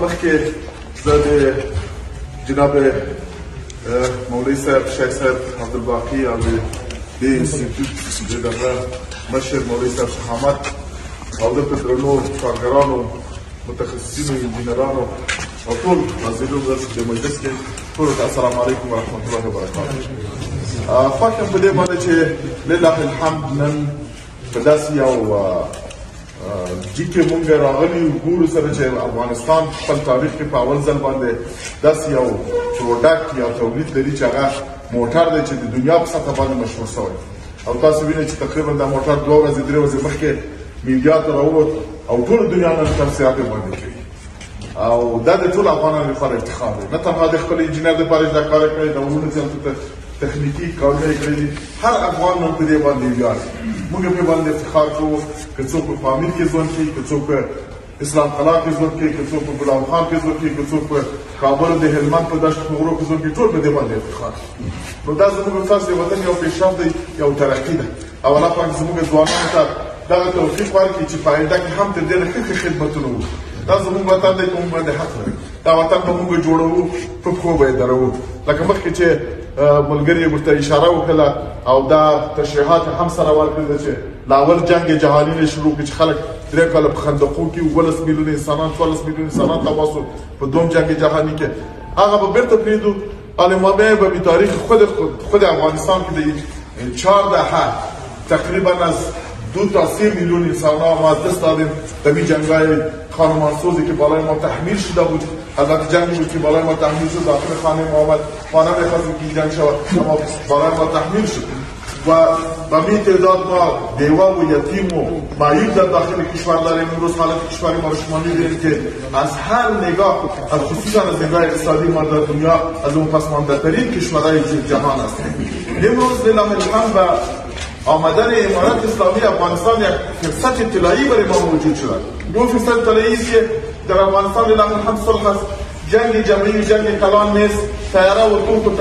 مخکې زه د جناب مولوي صاحب شیخ صاحب عبدالباقي او د دې انسټیټیوټ د دغه مشر مولوي صاحب شهامت او دلته درنو کارګرانو متخصصینو انجینرانو او ټول حاضرینو د مجلس کې ټولو ته السلام علیکم ورحمة الله وبرکاته. خوښ یم په دې باندې چې لله الحمد نن په داسې یو جي کې مونږ راغلي ګورو سره چې افغانستان خپل تاریخ کې په اول ځل باندې داسې یو پروډکټ یا تولید لري چې هغه موټر دی چې د دنیا په سطحه باندې مشهور شوی او تاسو وینئ چې تقریبا دا موټر 2 ورځې 3 ورځې مخکې میډیا ته راووت او ټول دنیا نن تفسیرات یې باندې کوي او دا د ټول افغانانو لپاره افتخار دی. نه تنها د خپل انجینر دپاره دا کار کړی د علومو تخنیکي کارونه یې کړي دي، هر افغان نن په دې باندې ویاړي. موږ پرې باندې افتخار کوو که څوک په پامیر کې ژوند کوي، که څوک په اسلام قلعه کې ژوند کوي، که څوک په ګلاب خان کې ژوند کوي، که څوک په کابل د هلمند په دشت غرو کې ژوند کوي، ټول په دې باندې افتخار. نو دا زموږ ستاسو د وطن یو پیشرفت دی، یو ترقي ده او الله پاک زموږ ځوانانو ته دغه توفیق ورکړي چې په آینده کې هم تر دې نه ښه خدمتونه وکړي. دا زموږ وطن دی، کوم باندې حق لري. دا وطن به موږ جوړوو، په پښو به یې دروو. لکه مخکې چې ملګري ورته اشاره وکړه او دا تشریحات هم سره ورکړل چې له اول جنګ جهاني نه شروع کړي چې خلک 3 کاله په خندقو کې 12 میلیونه انسانان 14 میلیونه انسانان تباه شول په دوم جنگ جهاني کې. هغه به بیرته پرېږدو. الامامه به تاریخ خود افغانستان کې د 4 دهه تقریبا از 2 تا 3 میلیون انسان‌ها ما از دست دادیم در این جنگ‌های خانمانسوزی که بالای ما تحمیل شده بود. البته جنگی بود که بالای ما تحمیل شد، داخل خانه ما آمد، خانه می‌خواستیم که این جنگ شود، اما بالای ما تحمیل شد و به این تعداد ما بیوه و یتیم و معیوب در داخل کشور داریم. امروز حالت کشور ما رو شما می‌بینید که از هر نگاه، از خصوصا از نگاه اقتصادی ما در دنیا از اون پسمانده‌ترین کشورهای جهان هستیم. امروز لله الحمد آمدن امارت اسلامی افغانستان یک فرصت طلایی برای ما موجود شده. دو فرصت طلایی است که در افغانستان لله الحمد صلح است. جنگ جمعی و جنگ کلان نیست. طیاره و توپ و